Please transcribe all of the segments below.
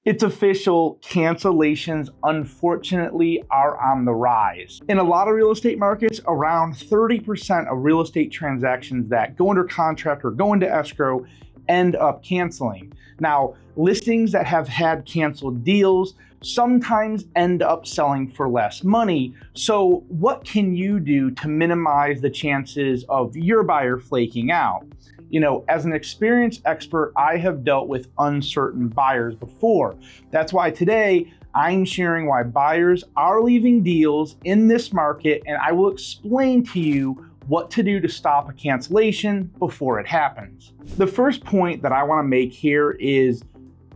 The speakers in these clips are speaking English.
It's official, cancellations unfortunately are on the rise. In a lot of real estate markets, around 30% of real estate transactions that go under contract or go into escrow end up canceling. Now, listings that have had canceled deals sometimes end up selling for less money. So what can you do to minimize the chances of your buyer flaking out? You know, as an experienced expert, I have dealt with uncertain buyers before. That's why today I'm sharing why buyers are leaving deals in this market, and I will explain to you what to do to stop a cancellation before it happens. The first point that I want to make here is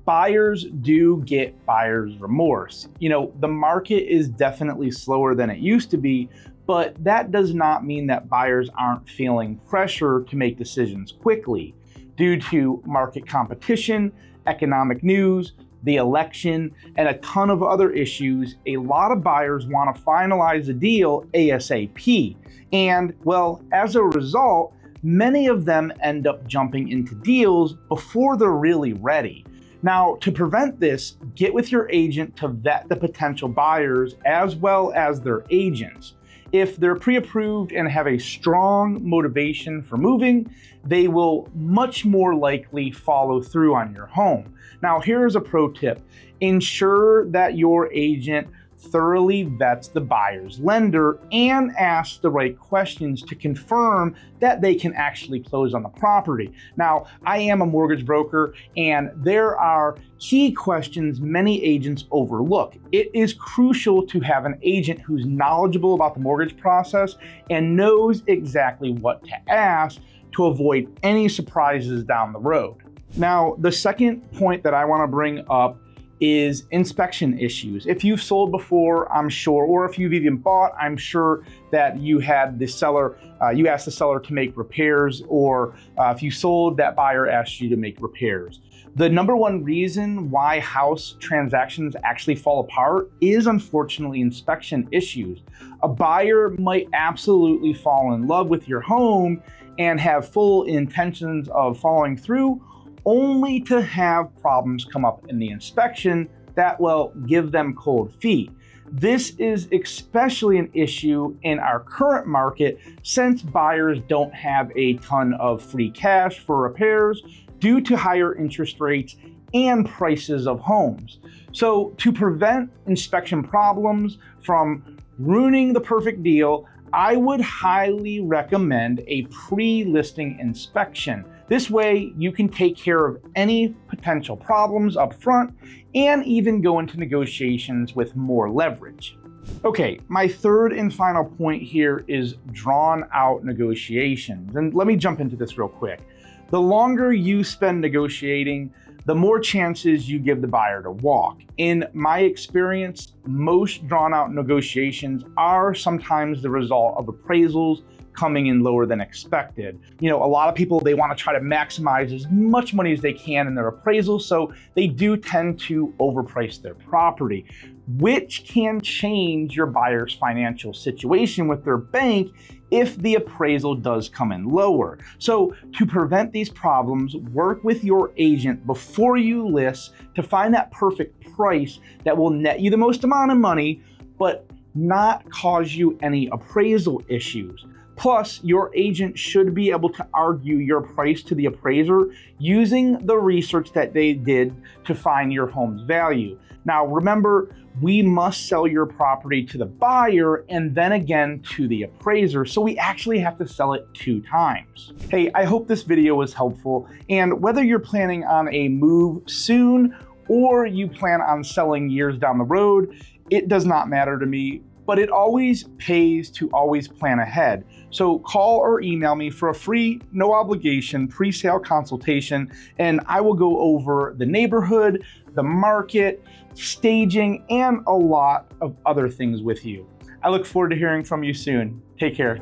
buyers do get buyer's remorse. You know, the market is definitely slower than it used to be, but that does not mean that buyers aren't feeling pressure to make decisions quickly. Due to market competition, economic news, the election, and a ton of other issues, a lot of buyers want to finalize the deal ASAP. And well, as a result, many of them end up jumping into deals before they're really ready. Now, to prevent this, get with your agent to vet the potential buyers as well as their agents. If they're pre-approved and have a strong motivation for moving, they will much more likely follow through on your home. Now, here's a pro tip. Ensure that your agent thoroughly vets the buyer's lender and asks the right questions to confirm that they can actually close on the property. Now, I am a mortgage broker, and there are key questions many agents overlook. It is crucial to have an agent who's knowledgeable about the mortgage process and knows exactly what to ask to avoid any surprises down the road. Now, the second point that I want to bring up is inspection issues. If you've sold before, I'm sure, or if you've even bought, I'm sure that you had the seller, you asked the seller to make repairs, or if you sold, that buyer asked you to make repairs. The number one reason why house transactions actually fall apart is unfortunately inspection issues. A buyer might absolutely fall in love with your home and have full intentions of following through, only to have problems come up in the inspection that will give them cold feet. This is especially an issue in our current market since buyers don't have a ton of free cash for repairs due to higher interest rates and prices of homes. So to prevent inspection problems from ruining the perfect deal, I would highly recommend a pre-listing inspection. This way, you can take care of any potential problems up front and even go into negotiations with more leverage. Okay, my third and final point here is drawn out negotiations. And let me jump into this real quick. The longer you spend negotiating, the more chances you give the buyer to walk. In my experience, most drawn out negotiations are sometimes the result of appraisals coming in lower than expected. You know, a lot of people, they want to try to maximize as much money as they can in their appraisal, so they do tend to overprice their property, which can change your buyer's financial situation with their bank if the appraisal does come in lower. So to prevent these problems, work with your agent before you list to find that perfect price that will net you the most amount of money, but not cause you any appraisal issues. Plus, your agent should be able to argue your price to the appraiser using the research that they did to find your home's value. Now, remember, we must sell your property to the buyer and then again to the appraiser, so we actually have to sell it 2 times. Hey, I hope this video was helpful, and whether you're planning on a move soon or you plan on selling years down the road, it does not matter to me, but it always pays to always plan ahead. So call or email me for a free, no obligation pre-sale consultation, and I will go over the neighborhood, the market, staging, and a lot of other things with you. I look forward to hearing from you soon. Take care.